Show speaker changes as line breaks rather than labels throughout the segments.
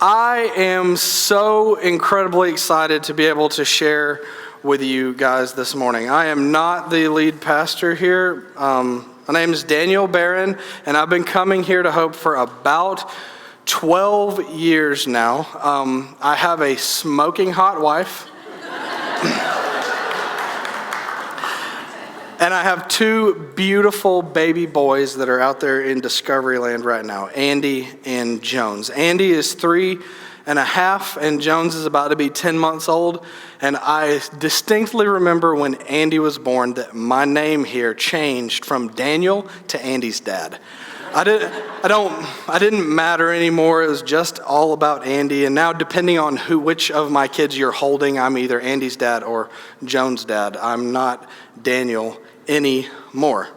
I am so incredibly excited to be able to share with you guys this morning. I am not the lead pastor here. My name is Daniel Barron, and I've been coming here to Hope for about 12 years now. I have a smoking hot wife. And I have two beautiful baby boys that are out there in Discovery Land right now, Andy and Jones. Andy is 3.5, and Jones is about to be 10 months old. And I distinctly remember when Andy was born that my name here changed from Daniel to Andy's dad. I didn't matter anymore. It was just all about Andy. And now, depending on which of my kids you're holding, I'm either Andy's dad or Jones' dad. I'm not Daniel anymore.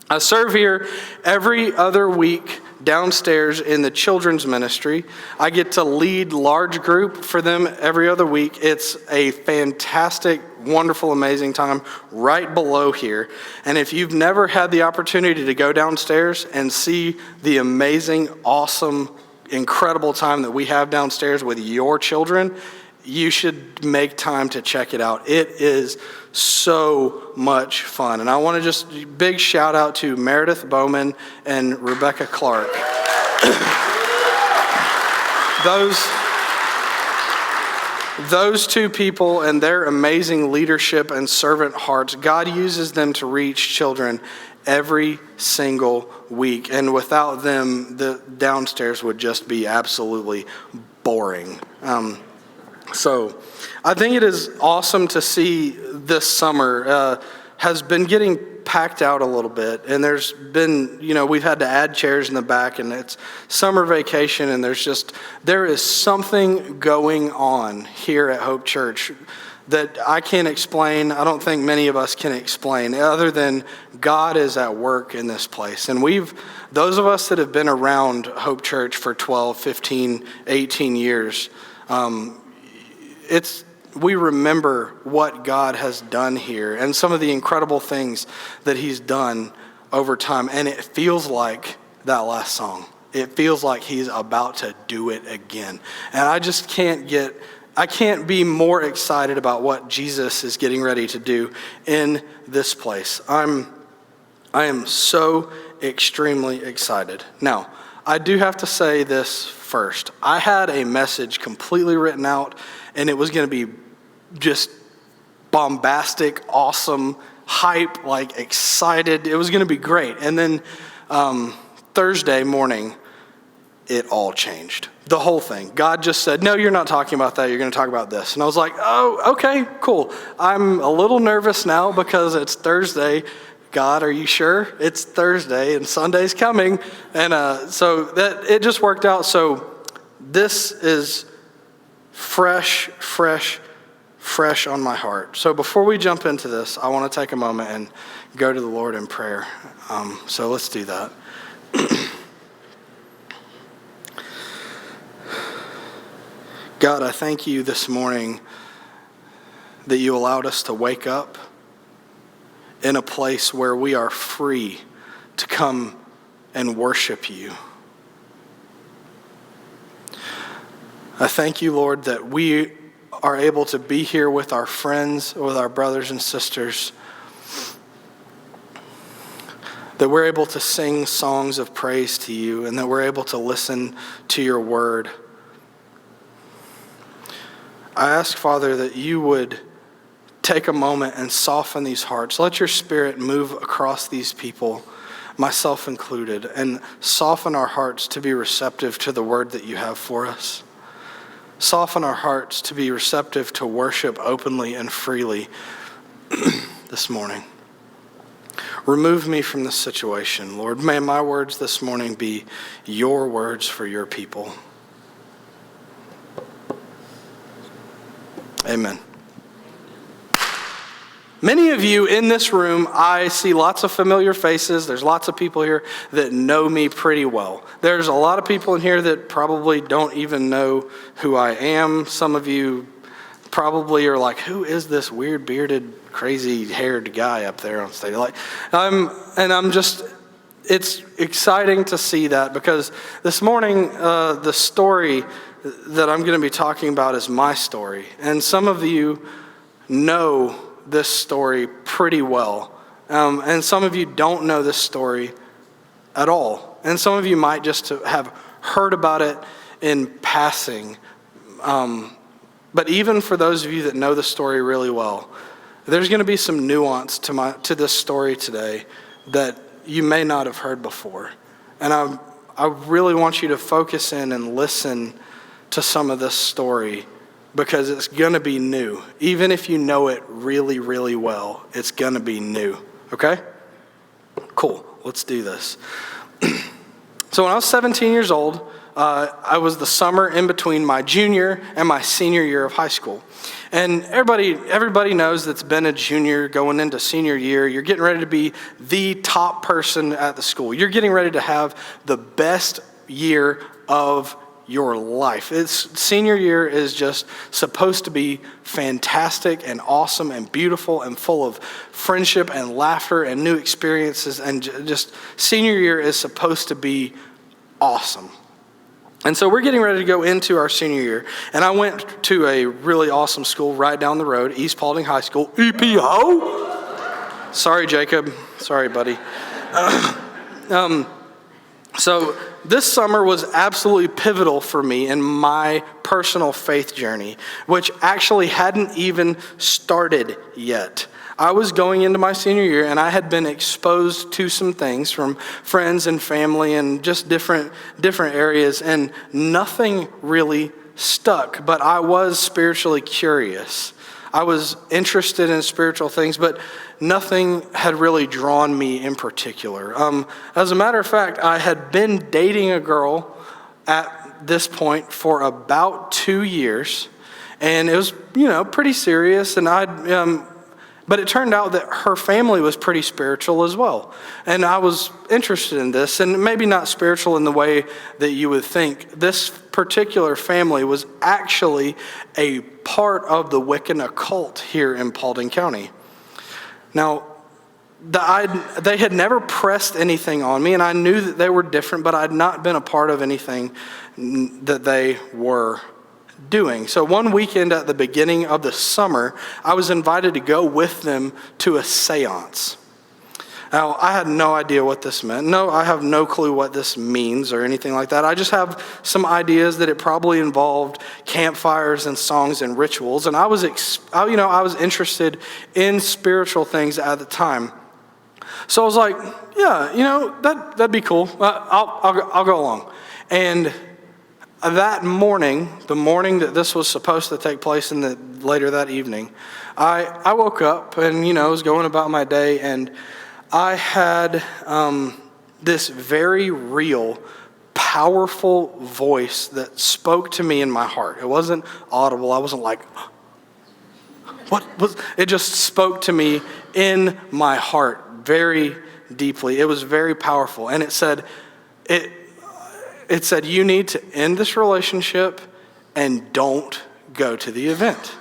I serve here every other week downstairs in the children's ministry. I get to lead large group for them every other week. It's a fantastic, wonderful, amazing time right below here. And if you've never had the opportunity to go downstairs and see the amazing, awesome, incredible time that we have downstairs with your children, you should make time to check it out. It is so much fun. And I want to just big shout out to Meredith Bowman and Rebecca Clark. Those two people and their amazing leadership and servant hearts, God uses them to reach children every single week. And without them, the downstairs would just be absolutely boring. So I think it is awesome to see this summer has been getting packed out a little bit. And there's been, we've had to add chairs in the back, and it's summer vacation, and there is something going on here at Hope Church that I can't explain. I don't think many of us can explain, other than God is at work in this place. And those of us that have been around Hope Church for 12, 15, 18 years, we remember what God has done here and some of the incredible things that he's done over time. And it feels like that last song. It feels like he's about to do it again. And I just can't be more excited about what Jesus is getting ready to do in this place. I am so extremely excited. Now, I do have to say this first. I had a message completely written out, and it was going to be just bombastic, awesome, hype, excited. It was going to be great. And then Thursday morning, it all changed. The whole thing. God just said, no, you're not talking about that. You're going to talk about this. And I was like, oh, okay, cool. I'm a little nervous now because it's Thursday. God, are you sure? It's Thursday and Sunday's coming. And so that it just worked out. So this is fresh on my heart. So before we jump into this, I want to take a moment and go to the Lord in prayer. So let's do that. God, I thank you this morning that you allowed us to wake up in a place where we are free to come and worship you. I thank you, Lord, that we are able to be here with our friends, with our brothers and sisters, that we're able to sing songs of praise to you, and that we're able to listen to your word. I ask, Father, that you would take a moment and soften these hearts. Let your spirit move across these people, myself included, and soften our hearts to be receptive to the word that you have for us. Soften our hearts to be receptive to worship openly and freely this morning. Remove me from this situation, Lord. May my words this morning be your words for your people. Amen. Many of you in this room, I see lots of familiar faces. There's lots of people here that know me pretty well. There's a lot of people in here that probably don't even know who I am. Some of you probably are like, who is this weird bearded, crazy haired guy up there on stage? it's exciting to see that, because this morning, the story that I'm going to be talking about is my story. And some of you know this story pretty well. And some of you don't know this story at all. And some of you might just have heard about it in passing. But even for those of you that know the story really well, there's going to be some nuance to this story today that you may not have heard before. And I really want you to focus in and listen to some of this story, because it's going to be new. Even if you know it really, really well, it's going to be new. Okay? Cool. Let's do this. So when I was 17 years old, I was the summer in between my junior and my senior year of high school. And everybody knows that's been a junior going into senior year. You're getting ready to be the top person at the school. You're getting ready to have the best year of your life. Senior year is just supposed to be fantastic and awesome and beautiful and full of friendship and laughter and new experiences. And just senior year is supposed to be awesome. And so we're getting ready to go into our senior year. And I went to a really awesome school right down the road, East Paulding High School, EPO. Sorry, Jacob. Sorry, buddy. So this summer was absolutely pivotal for me in my personal faith journey, which actually hadn't even started yet. I was going into my senior year, and I had been exposed to some things from friends and family and just different areas, and nothing really stuck. But I was spiritually curious. I was interested in spiritual things, but nothing had really drawn me in particular. As a matter of fact, I had been dating a girl at this point for about 2 years, and it was, pretty serious, and but it turned out that her family was pretty spiritual as well. And I was interested in this, and maybe not spiritual in the way that you would think. This particular family was actually a part of the Wiccan occult here in Paulding County. Now, they had never pressed anything on me, and I knew that they were different, but I had not been a part of anything that they were doing. So one weekend at the beginning of the summer, I was invited to go with them to a seance. Now, I had no idea what this meant. No, I have no clue what this means or anything like that. I just have some ideas that it probably involved campfires and songs and rituals. And I was interested in spiritual things at the time. So I was like, yeah, that'd be cool. I'll go along. And that morning, the morning that this was supposed to take place, later that evening, I woke up and, was going about my day, and I had this very real, powerful voice that spoke to me in my heart. It wasn't audible. I wasn't like, what was? It just spoke to me in my heart very deeply. It was very powerful, and it said, you need to end this relationship and don't go to the event.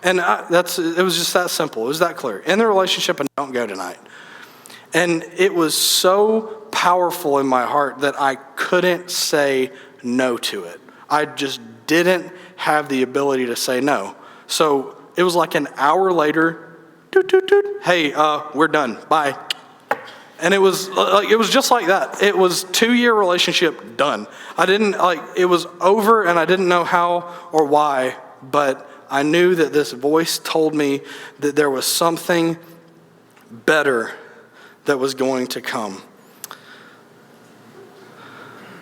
And it was just that simple. It was that clear. End the relationship and don't go tonight. And it was so powerful in my heart that I couldn't say no to it. I just didn't have the ability to say no. So it was like an hour later, toot, toot, toot, hey, we're done, bye. And it was just like that. It was 2-year relationship done. It was over, and I didn't know how or why, but I knew that this voice told me that there was something better that was going to come.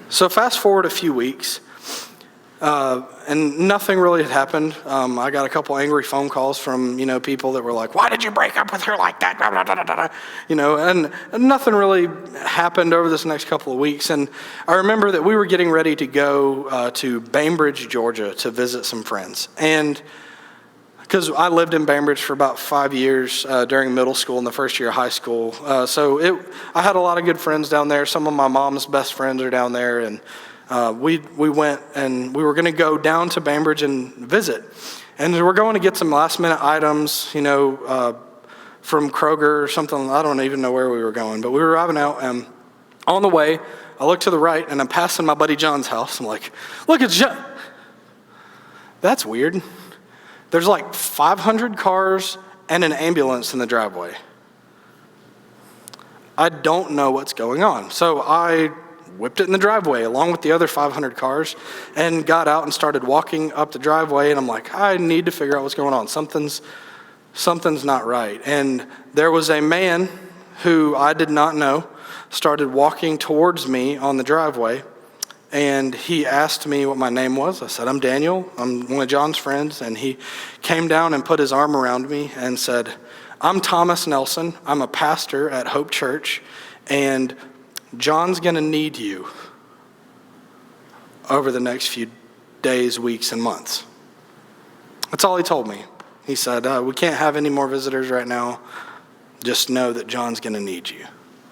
So fast forward a few weeks, and nothing really had happened. I got a couple angry phone calls from, people that were like, why did you break up with her like that? Blah, blah, blah, blah, blah. And nothing really happened over this next couple of weeks. And I remember that we were getting ready to go to Bainbridge, Georgia to visit some friends. And because I lived in Bainbridge for about 5 years during middle school and the first year of high school. I had a lot of good friends down there. Some of my mom's best friends are down there, and we went, and we were going to go down to Bainbridge and visit. And we're going to get some last minute items, from Kroger or something. I don't even know where we were going, but we were driving out, and On the way, I look to the right, and I'm passing my buddy John's house. I'm like, look, it's John. That's weird. There's like 500 cars and an ambulance in the driveway. I don't know what's going on. So I whipped it in the driveway along with the other 500 cars and got out and started walking up the driveway. And I'm like, I need to figure out what's going on. Something's not right. And there was a man who I did not know started walking towards me on the driveway. And he asked me what my name was. I said, I'm Daniel. I'm one of John's friends. And he came down and put his arm around me and said, I'm Thomas Nelson. I'm a pastor at Hope Church. And John's going to need you over the next few days, weeks, and months. That's all he told me. He said, we can't have any more visitors right now. Just know that John's going to need you.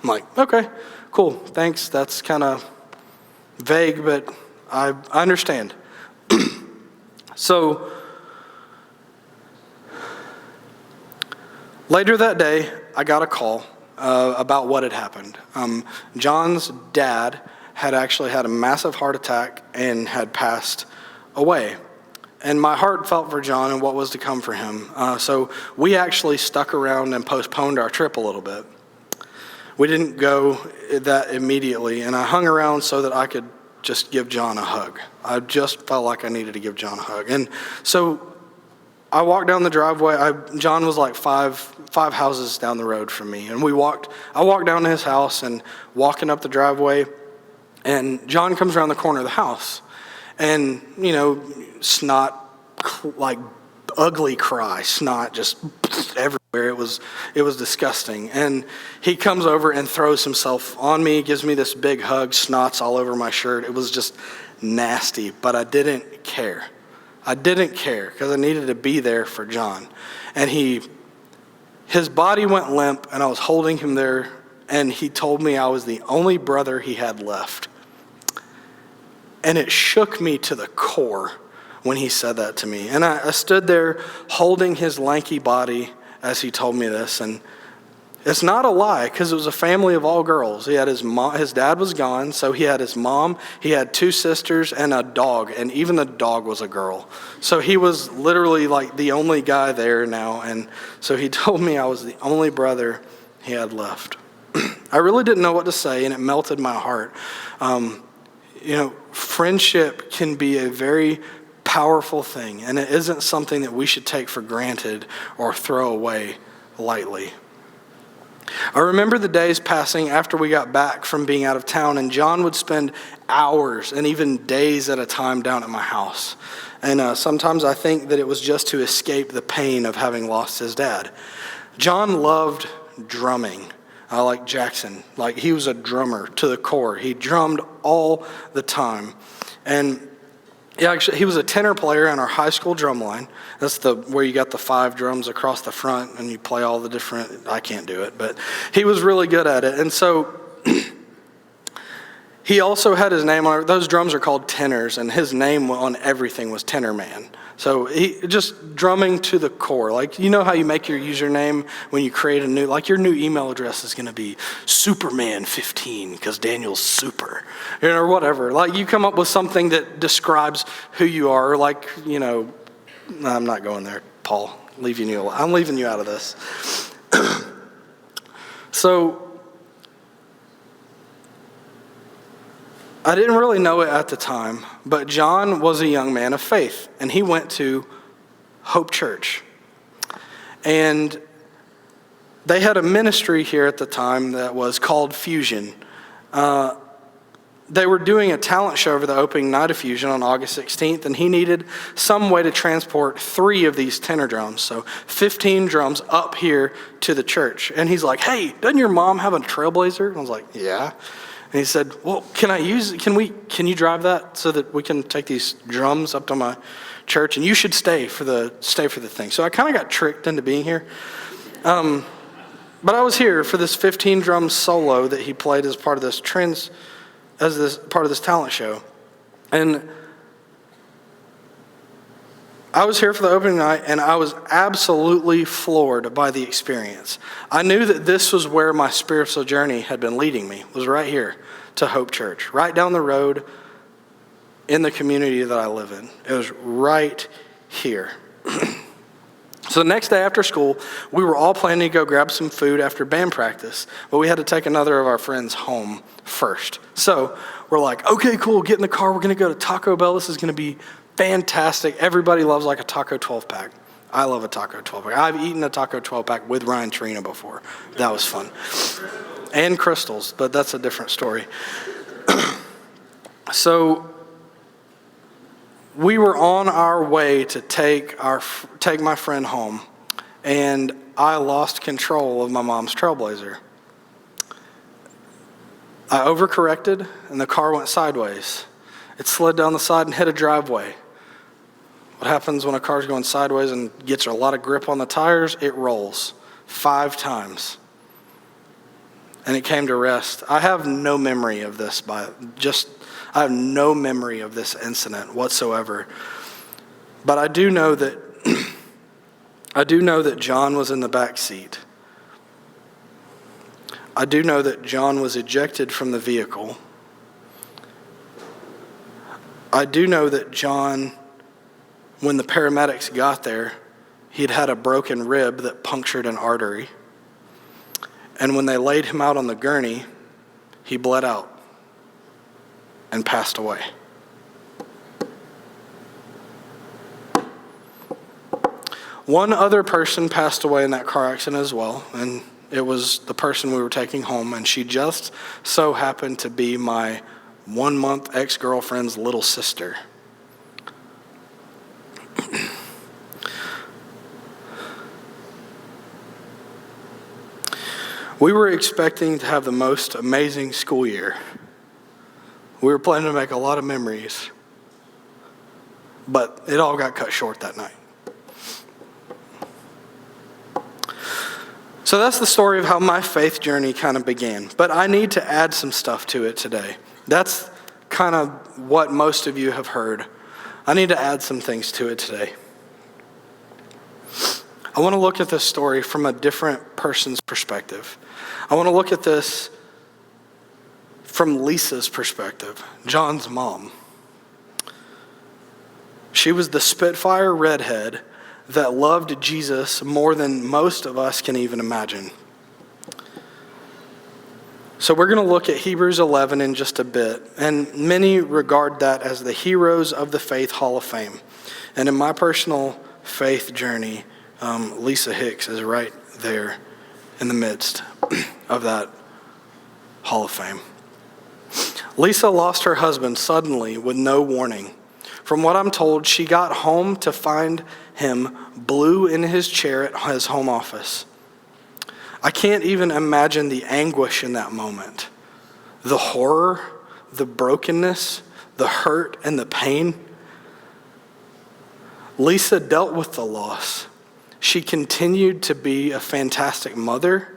I'm like, okay, cool, thanks. That's kind of vague, but I understand. So later that day, I got a call about what had happened. John's dad had actually had a massive heart attack and had passed away. And my heart felt for John and what was to come for him. So we actually stuck around and postponed our trip a little bit. We didn't go that immediately, and I hung around so that I could just give John a hug. I just felt like I needed to give John a hug. And so I walked down the driveway. John was like five houses down the road from me. And I walked down to his house and walking up the driveway, and John comes around the corner of the house. And, snot, like ugly cry, snot just everywhere. It was disgusting. And he comes over and throws himself on me, gives me this big hug, snots all over my shirt. It was just nasty, but I didn't care. I didn't care because I needed to be there for John. And his body went limp, and I was holding him there, and he told me I was the only brother he had left. And it shook me to the core when he said that to me. And I stood there holding his lanky body as he told me this. And it's not a lie, because it was a family of all girls. He had his mom, his dad was gone, so he had his mom, he had 2 sisters and a dog, and even the dog was a girl. So he was literally like the only guy there now. And so he told me I was the only brother he had left. I really didn't know what to say, and it melted my heart. Friendship can be a very powerful thing, and it isn't something that we should take for granted or throw away lightly. I remember the days passing after we got back from being out of town, and John would spend hours and even days at a time down at my house. And sometimes I think that it was just to escape the pain of having lost his dad. John loved drumming. Like Jackson, like he was a drummer to the core. He drummed all the time. And he was a tenor player in our high school drum line. That's where you got the 5 drums across the front and you play all the different, I can't do it, but he was really good at it. And so he also had his name on, those drums are called tenors, and his name on everything was Tenor Man. So he just drumming to the core. Like, you know how you make your username when you create your new email address is going to be Superman15 because Daniel's super, or whatever. Like, you come up with something that describes who you are. Like, I'm not going there, Paul. I'm leaving you out of this. So I didn't really know it at the time, but John was a young man of faith, and he went to Hope Church. And they had a ministry here at the time that was called Fusion. They were doing a talent show for the opening night of Fusion on August 16th, and he needed some way to transport 3 of these tenor drums, so 15 drums up here to the church. And he's like, hey, doesn't your mom have a Trailblazer? And I was like, yeah. And he said, well, can you drive that so that we can take these drums up to my church? And you should stay for the thing. So I kind of got tricked into being here. But I was here for this 15 drum solo that he played as part of this talent show. And I was here for the opening night, and I was absolutely floored by the experience. I knew that this was where my spiritual journey had been leading me, was right here to Hope Church, right down the road in the community that I live in. It was right here. So the next day after school, we were all planning to go grab some food after band practice, but we had to take another of our friends home first. So we're like, okay, cool, get in the car. We're going to go to Taco Bell. This is going to be fantastic. Everybody loves like a taco 12-pack. I love a taco 12-pack. I've eaten a taco 12-pack with Ryan Trina before. That was fun. And crystals, but that's a different story. So we were on our way to take my friend home, and I lost control of my mom's Trailblazer. I overcorrected, and the car went sideways. It slid down the side and hit a driveway. What happens when a car's going sideways and gets a lot of grip on the tires? It rolls 5 times. And it came to rest. I have no memory of this, I have no memory of this incident whatsoever. But I do know that John was in the back seat. I do know that John was ejected from the vehicle. I do know that John, when the paramedics got there, he'd had a broken rib that punctured an artery. And when they laid him out on the gurney, he bled out and passed away. One other person passed away in that car accident as well, and it was the person we were taking home, and she just so happened to be my 1-month ex-girlfriend's little sister. We were expecting to have the most amazing school year. We were planning to make a lot of memories, but it all got cut short that night. So that's the story of how my faith journey kind of began. But I need to add some stuff to it today. That's kind of what most of you have heard. I need to add some things to it today. I want to look at this story from a different person's perspective. I want to look at this from Lisa's perspective, John's mom. She was the Spitfire redhead that loved Jesus more than most of us can even imagine. So we're going to look at Hebrews 11 in just a bit, and many regard that as the Heroes of the Faith Hall of Fame. And in my personal faith journey, Lisa Hicks is right there in the midst of that Hall of Fame. Lisa lost her husband suddenly with no warning. From what I'm told, she got home to find him blue in his chair at his home office. I can't even imagine the anguish in that moment. The horror, the brokenness, the hurt, and the pain. Lisa dealt with the loss. She continued to be a fantastic mother.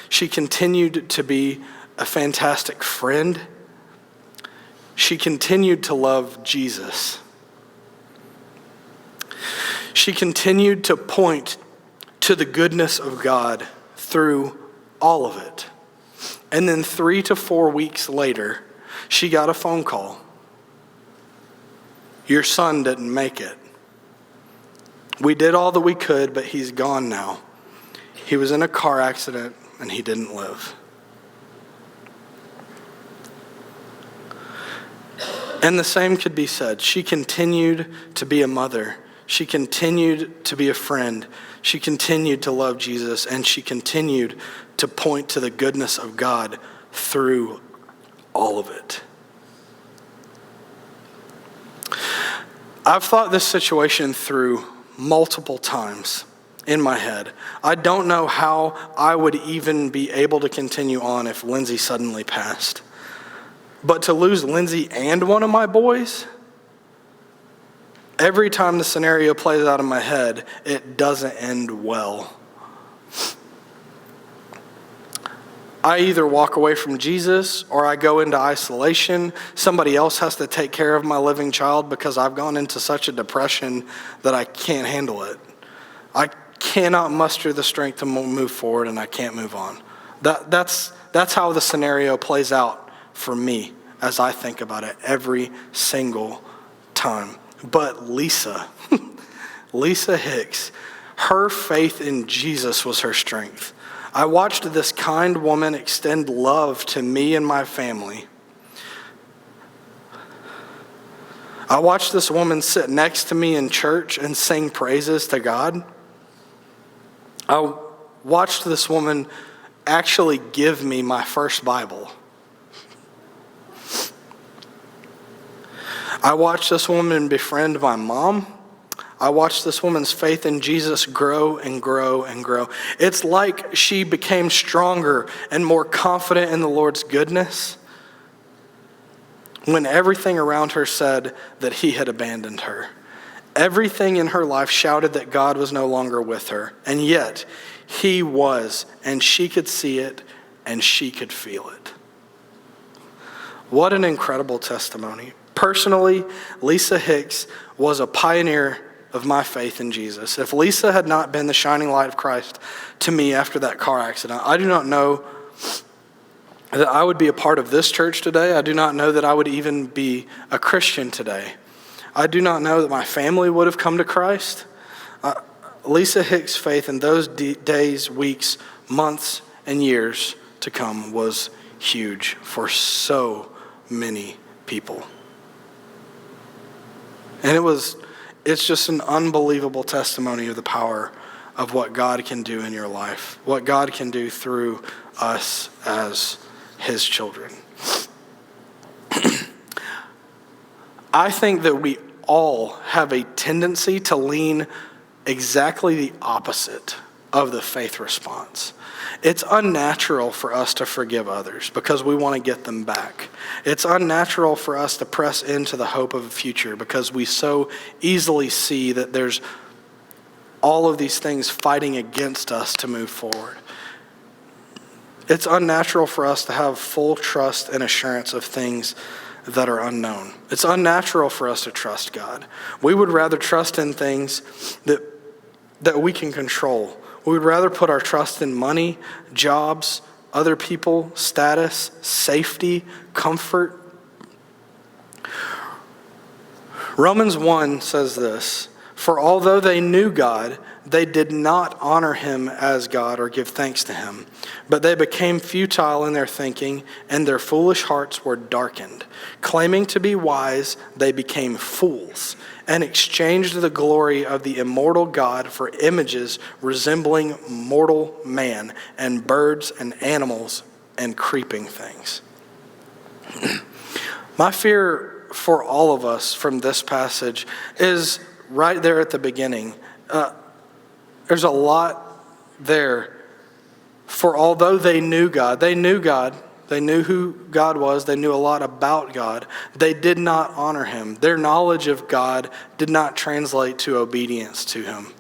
She continued to be a fantastic friend. She continued to love Jesus. She continued to point to the goodness of God through all of it. And then 3 to 4 weeks later, she got a phone call. Your son didn't make it. We did all that we could, but he's gone now. He was in a car accident and he didn't live. And the same could be said. She continued to be a mother. She continued to be a friend. She continued to love Jesus, and she continued to point to the goodness of God through all of it. I've thought this situation through multiple times in my head. I don't know how I would even be able to continue on if Lindsay suddenly passed. But to lose Lindsay and one of my boys, every time the scenario plays out in my head, it doesn't end well. I either walk away from Jesus or I go into isolation. Somebody else has to take care of my living child because I've gone into such a depression that I can't handle it. I cannot muster the strength to move forward, and I can't move on. That's how the scenario plays out for me as I think about it every single time. But Lisa Hicks, her faith in Jesus was her strength. I watched this kind woman extend love to me and my family. I watched this woman sit next to me in church and sing praises to God. I watched this woman actually give me my first Bible. I watched this woman befriend my mom. I watched this woman's faith in Jesus grow and grow and grow. It's like she became stronger and more confident in the Lord's goodness when everything around her said that he had abandoned her. Everything in her life shouted that God was no longer with her, and yet he was, and she could see it, and she could feel it. What an incredible testimony. Personally, Lisa Hicks was a pioneer of my faith in Jesus. If Lisa had not been the shining light of Christ to me after that car accident, I do not know that I would be a part of this church today. I do not know that I would even be a Christian today. I do not know that my family would have come to Christ. Lisa Hicks' faith in those days, weeks, months, and years to come was huge for so many people. And it's just an unbelievable testimony of the power of what God can do in your life, what God can do through us as his children. I think that we all have a tendency to lean exactly the opposite of the faith response. It's unnatural for us to forgive others because we want to get them back. It's unnatural for us to press into the hope of a future because we so easily see that there's all of these things fighting against us to move forward. It's unnatural for us to have full trust and assurance of things that are unknown. It's unnatural for us to trust God. We would rather trust in things that we can control. We would rather put our trust in money, jobs, other people, status, safety, comfort. Romans 1 says this, "For although they knew God, they did not honor him as God or give thanks to him. But they became futile in their thinking, and their foolish hearts were darkened. Claiming to be wise, they became fools, and exchanged the glory of the immortal God for images resembling mortal man, and birds and animals and creeping things." My fear for all of us from this passage is right there at the beginning. There's a lot there. For although they knew God, they knew who God was, they knew a lot about God, they did not honor him. Their knowledge of God did not translate to obedience to him.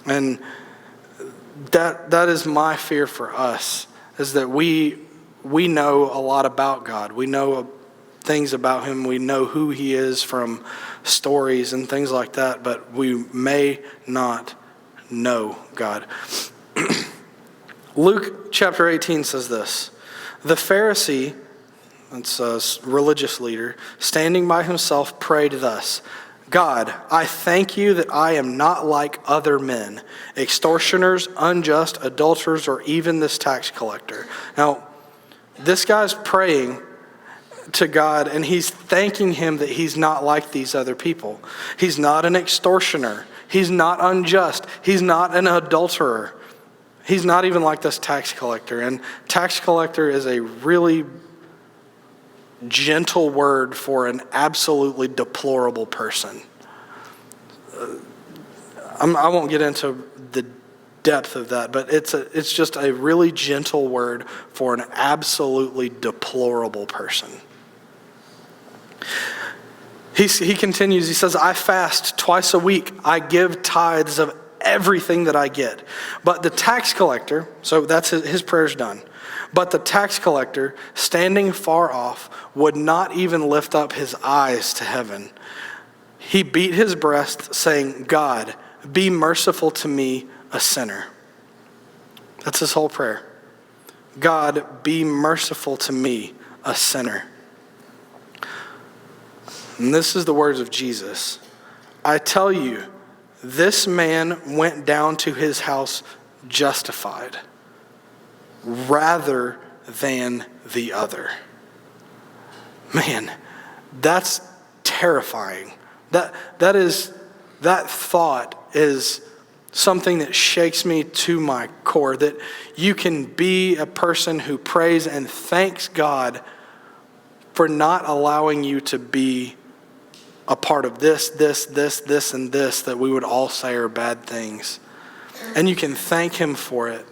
And that is my fear for us, is that we know a lot about God. We know things about him. We know who he is from stories and things like that, but we may not know God. Luke chapter 18 says this, "The Pharisee," that's a religious leader, "standing by himself prayed thus, 'God, I thank you that I am not like other men, extortioners, unjust, adulterers, or even this tax collector.'" Now, this guy's praying to God, and he's thanking him that he's not like these other people. He's not an extortioner. He's not unjust. He's not an adulterer. He's not even like this tax collector. And tax collector is a really gentle word for an absolutely deplorable person. I won't get into the depth of that, but it's just a really gentle word for an absolutely deplorable person. He continues, he says, "I fast twice a week. I give tithes of everything that I get." But the tax collector, so that's his prayer's done. But the tax collector, standing far off, would not even lift up his eyes to heaven. He beat his breast, saying, God, be merciful to me, a sinner. That's his whole prayer. God, be merciful to me, a sinner. And this is the words of Jesus. I tell you, this man went down to his house justified rather than the other. Man, that's terrifying. That thought is something that shakes me to my core, that you can be a person who prays and thanks God for not allowing you to be a part of this, and this that we would all say are bad things. And you can thank him for it.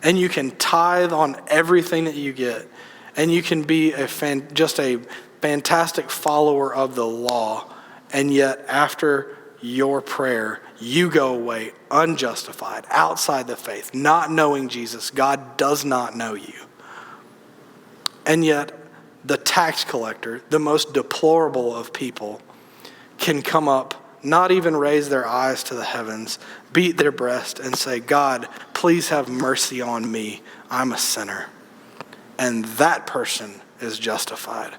And you can tithe on everything that you get. And you can be just a fantastic follower of the law. And yet after your prayer, you go away unjustified, outside the faith, not knowing Jesus. God does not know you. And yet the tax collector, the most deplorable of people, can come up, not even raise their eyes to the heavens, beat their breast and say, God, please have mercy on me. I'm a sinner. And that person is justified.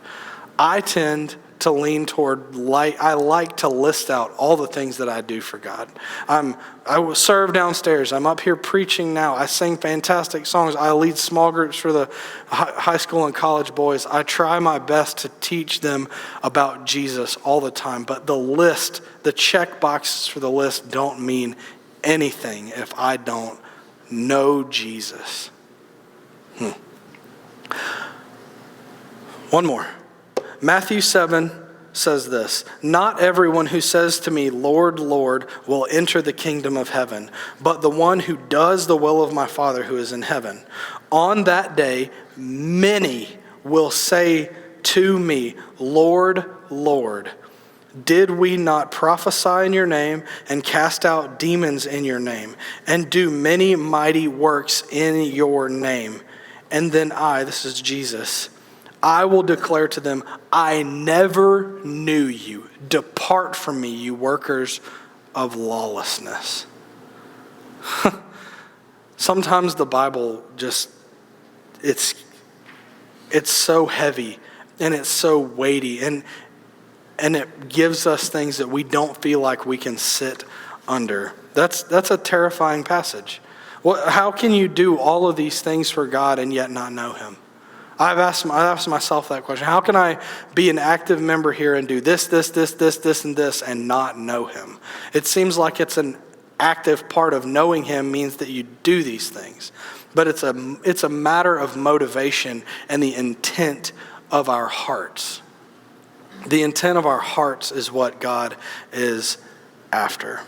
I tend to lean toward I like to list out all the things that I do for God. I will serve downstairs. I'm up here preaching now. I sing fantastic songs. I lead small groups for the high school and college boys. I try my best to teach them about Jesus all the time. But the check boxes for the list don't mean anything if I don't know Jesus. One more. Matthew 7 says this, not everyone who says to me, Lord, Lord, will enter the kingdom of heaven, but the one who does the will of my Father who is in heaven. On that day, many will say to me, Lord, Lord, did we not prophesy in your name and cast out demons in your name and do many mighty works in your name? And then this is Jesus, I will declare to them, I never knew you. Depart from me, you workers of lawlessness. Sometimes the Bible it's so heavy and it's so weighty and it gives us things that we don't feel like we can sit under. That's a terrifying passage. How can you do all of these things for God and yet not know him? I've asked myself that question. How can I be an active member here and do this, and this, and not know him? It seems like it's an active part of knowing him means that you do these things. But it's a matter of motivation and the intent of our hearts. The intent of our hearts is what God is after.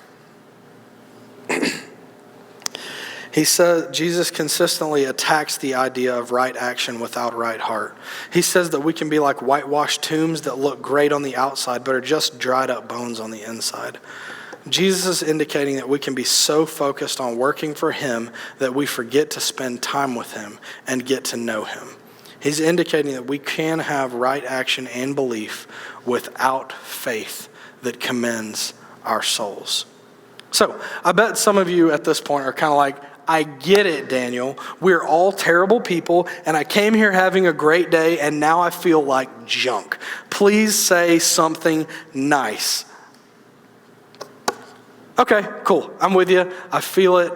He says Jesus consistently attacks the idea of right action without right heart. He says that we can be like whitewashed tombs that look great on the outside but are just dried up bones on the inside. Jesus is indicating that we can be so focused on working for him that we forget to spend time with him and get to know him. He's indicating that we can have right action and belief without faith that commends our souls. So I bet some of you at this point are kind of like, I get it, Daniel. We're all terrible people, and I came here having a great day, and now I feel like junk. Please say something nice. Okay, cool. I'm with you. I feel it.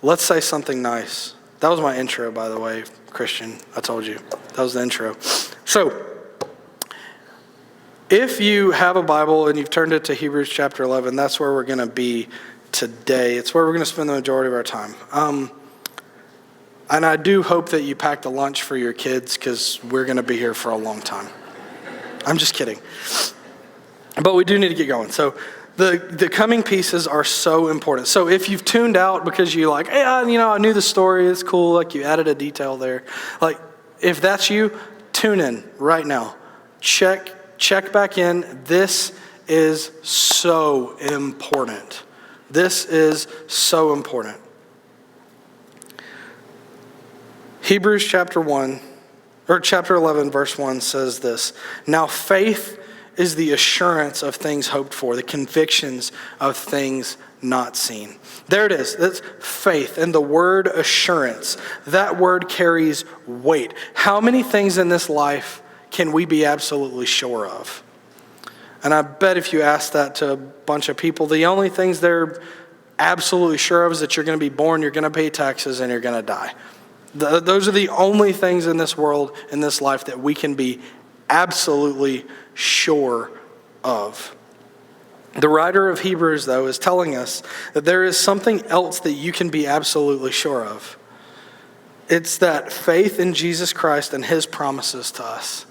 Let's say something nice. That was my intro, by the way, Christian. I told you. That was the intro. So, if you have a Bible and you've turned it to Hebrews chapter 11, that's where we're going to be today. It's where we're going to spend the majority of our time. And I do hope that you packed a lunch for your kids because we're going to be here for a long time. I'm just kidding. But we do need to get going. So the coming pieces are so important. So if you've tuned out because you're like, hey, I knew the story, it's cool, like you added a detail there. Like, if that's you, tune in right now. Check back in. This is so important. This is so important. Hebrews chapter 11, verse 1 says this: "Now faith is the assurance of things hoped for, the convictions of things not seen." There it is. That's faith. And the word assurance, that word carries weight. How many things in this life can we be absolutely sure of? And I bet if you ask that to a bunch of people, the only things they're absolutely sure of is that you're going to be born, you're going to pay taxes, and you're going to die. Those are the only things in this world, in this life, that we can be absolutely sure of. The writer of Hebrews, though, is telling us that there is something else that you can be absolutely sure of. It's that faith in Jesus Christ and his promises to us.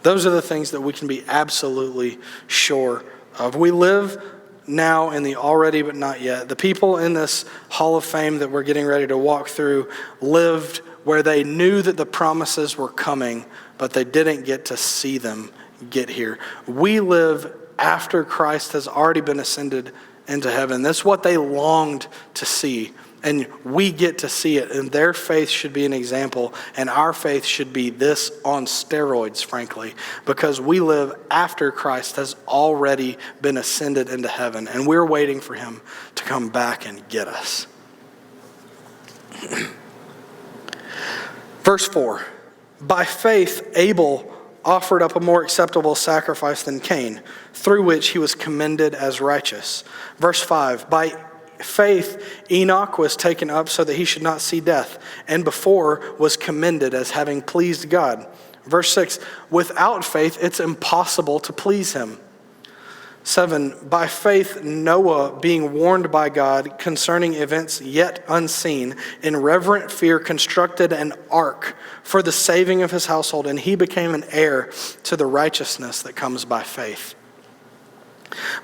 Those are the things that we can be absolutely sure of. We live now in the already but not yet. The people in this Hall of Fame that we're getting ready to walk through lived where they knew that the promises were coming, but they didn't get to see them get here. We live after Christ has already been ascended into heaven. That's what they longed to see. And we get to see it. And their faith should be an example. And our faith should be this on steroids, frankly. Because we live after Christ has already been ascended into heaven. And we're waiting for him to come back and get us. Verse 4. By faith, Abel offered up a more acceptable sacrifice than Cain, through which he was commended as righteous. Verse 5. By faith, Enoch was taken up so that he should not see death, and before was commended as having pleased God. Verse 6, without faith, it's impossible to please him. 7, by faith, Noah, being warned by God concerning events yet unseen, in reverent fear constructed an ark for the saving of his household, and he became an heir to the righteousness that comes by faith.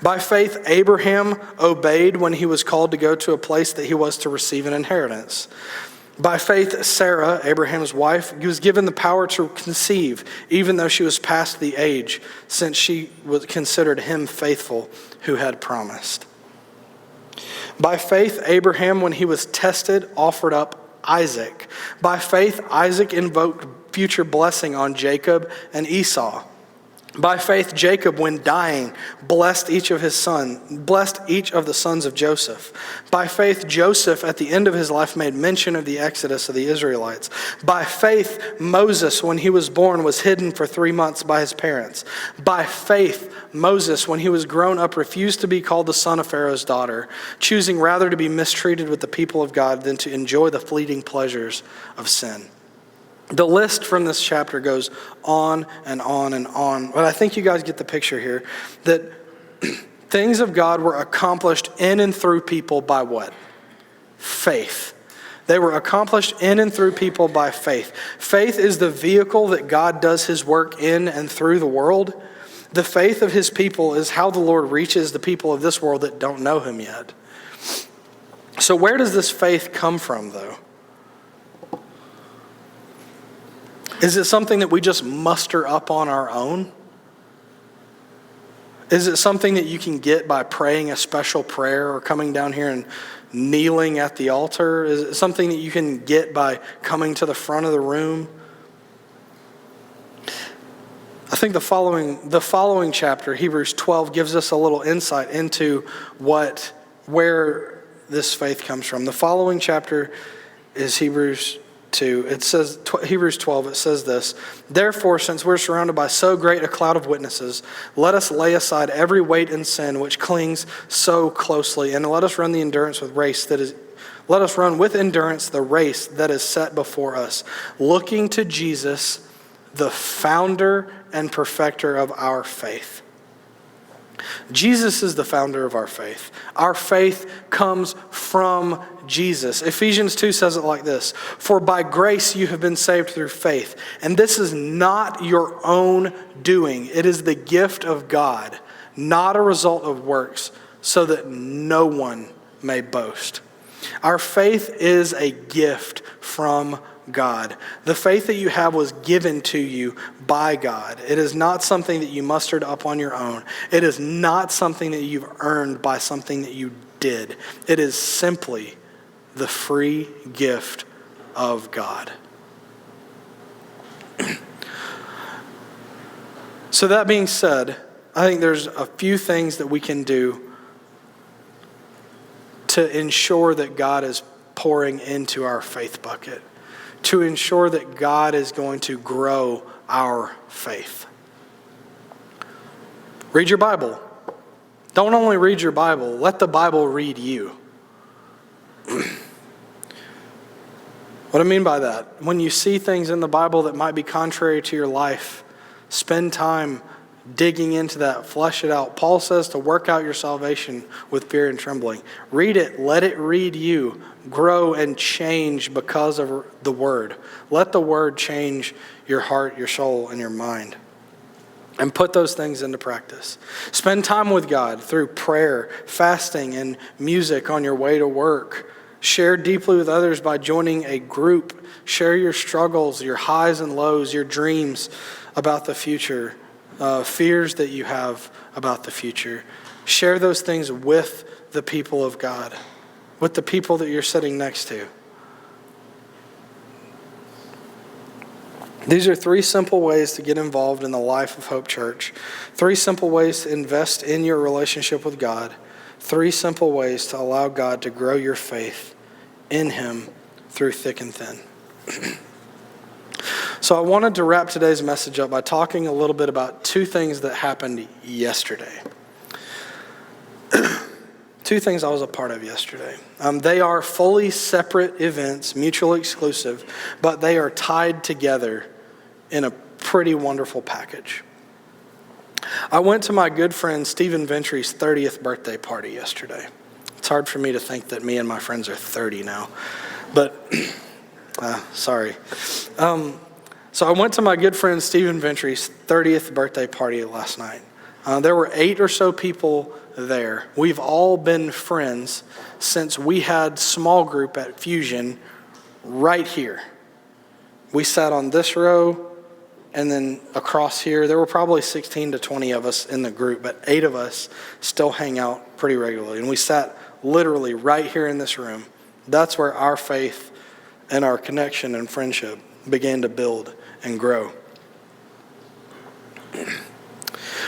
By faith, Abraham obeyed when he was called to go to a place that he was to receive an inheritance. By faith, Sarah, Abraham's wife, was given the power to conceive, even though she was past the age, since she was considered him faithful who had promised. By faith, Abraham, when he was tested, offered up Isaac. By faith, Isaac invoked future blessing on Jacob and Esau. By faith, Jacob, when dying, blessed each of the sons of Joseph. By faith, Joseph, at the end of his life, made mention of the exodus of the Israelites. By faith, Moses, when he was born, was hidden for 3 months by his parents. By faith, Moses, when he was grown up, refused to be called the son of Pharaoh's daughter, choosing rather to be mistreated with the people of God than to enjoy the fleeting pleasures of sin. The list from this chapter goes on and on and on. But I think you guys get the picture here that things of God were accomplished in and through people by what? Faith. They were accomplished in and through people by faith. Faith is the vehicle that God does his work in and through the world. The faith of his people is how the Lord reaches the people of this world that don't know him yet. So where does this faith come from, though? Is it something that we just muster up on our own? Is it something that you can get by praying a special prayer or coming down here and kneeling at the altar? Is it something that you can get by coming to the front of the room? I think the following chapter, Hebrews 12, gives us a little insight into where this faith comes from. The following chapter is Hebrews 2. It says, Hebrews 12, it says this: therefore, since we're surrounded by so great a cloud of witnesses, let us lay aside every weight and sin which clings so closely, and let us run with endurance the race that is set before us, looking to Jesus, the founder and perfecter of our faith. Jesus is the founder of our faith. Our faith comes from Jesus. Ephesians 2 says it like this: for by grace you have been saved through faith, and this is not your own doing. It is the gift of God, not a result of works, so that no one may boast. Our faith is a gift from God. The faith that you have was given to you by God. It is not something that you mustered up on your own. It is not something that you've earned by something that you did. It is simply the free gift of God. So that being said, I think there's a few things that we can do to ensure that God is pouring into our faith bucket, to ensure that God is going to grow our faith. Read your Bible. Don't only read your Bible, let the Bible read you. What I mean by that, when you see things in the Bible that might be contrary to your life, spend time digging into that, flesh it out. Paul says to work out your salvation with fear and trembling. Read it, let it read you, grow and change because of the Word. Let the Word change your heart, your soul, and your mind. And put those things into practice. Spend time with God through prayer, fasting, and music on your way to work. Share deeply with others by joining a group. Share your struggles, your highs and lows, your dreams about the future, fears that you have about the future. Share those things with the people of God, with the people that you're sitting next to. These are 3 simple ways to get involved in the life of Hope Church. 3 simple ways to invest in your relationship with God. 3 simple ways to allow God to grow your faith in Him through thick and thin. So I wanted to wrap today's message up by talking a little bit about 2 things that happened yesterday. 2 things I was a part of yesterday. They are fully separate events, mutually exclusive, but they are tied together in a pretty wonderful package. I went to my good friend Stephen Ventry's 30th birthday party yesterday. It's hard for me to think that me and my friends are 30 now, but sorry. So I went to my good friend Stephen Ventry's 30th birthday party last night. There were 8 or so people there. We've all been friends since we had small group at Fusion right here. We sat on this row and then across here. There were probably 16 to 20 of us in the group, but 8 of us still hang out pretty regularly. And we sat literally right here in this room. That's where our faith and our connection and friendship began to build and grow.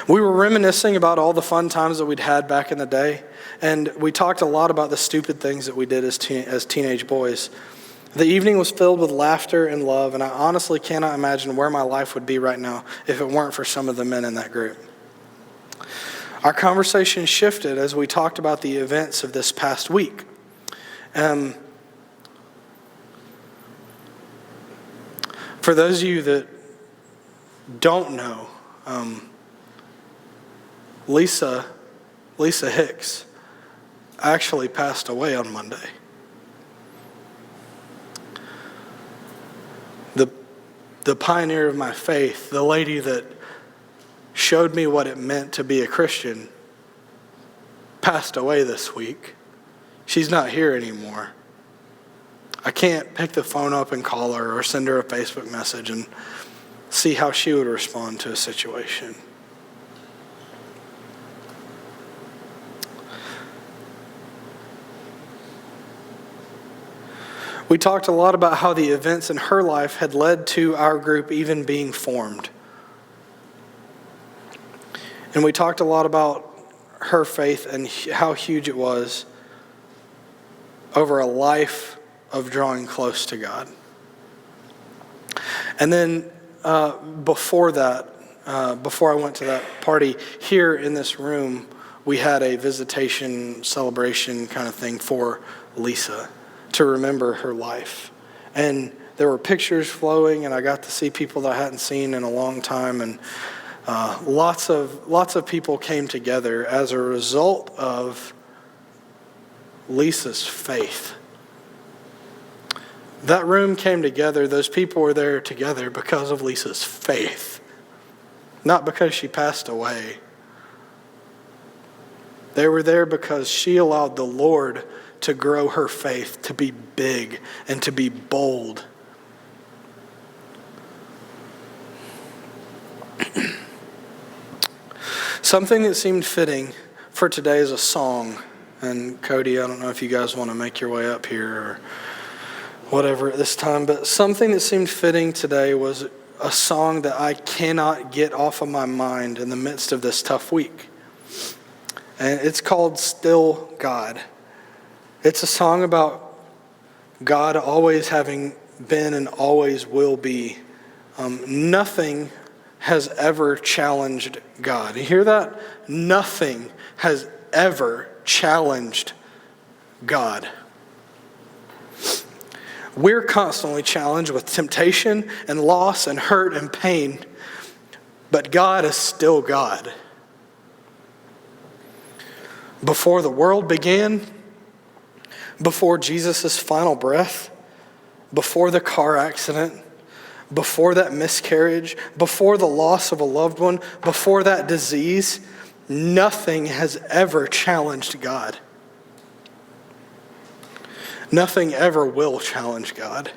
We were reminiscing about all the fun times that we'd had back in the day, and we talked a lot about the stupid things that we did as teenage boys. The evening was filled with laughter and love, and I honestly cannot imagine where my life would be right now if it weren't for some of the men in that group. Our conversation shifted as we talked about the events of this past week. For those of you that don't know, Lisa Hicks actually passed away on Monday. The pioneer of my faith, the lady that showed me what it meant to be a Christian, passed away this week. She's not here anymore. I can't pick the phone up and call her or send her a Facebook message and see how she would respond to a situation. We talked a lot about how the events in her life had led to our group even being formed. And we talked a lot about her faith and how huge it was over a life of drawing close to God. And then before that, before I went to that party, here in this room, we had a visitation celebration kind of thing for Lisa to remember her life. And there were pictures flowing, and I got to see people that I hadn't seen in a long time, and lots of people came together as a result of Lisa's faith. That room came together, those people were there together because of Lisa's faith, not because she passed away. They were there because she allowed the Lord to grow her faith, to be big and to be bold. Something that seemed fitting for today is a song. And Cody, I don't know if you guys want to make your way up here or whatever at this time, but something that seemed fitting today was a song that I cannot get off of my mind in the midst of this tough week. And it's called Still God. It's a song about God always having been and always will be. Nothing has ever challenged God. You hear that? Nothing has ever challenged God. We're constantly challenged with temptation and loss and hurt and pain, but God is still God. Before the world began, before Jesus' final breath, before the car accident, before that miscarriage, before the loss of a loved one, before that disease, nothing has ever challenged God. Nothing ever will challenge God.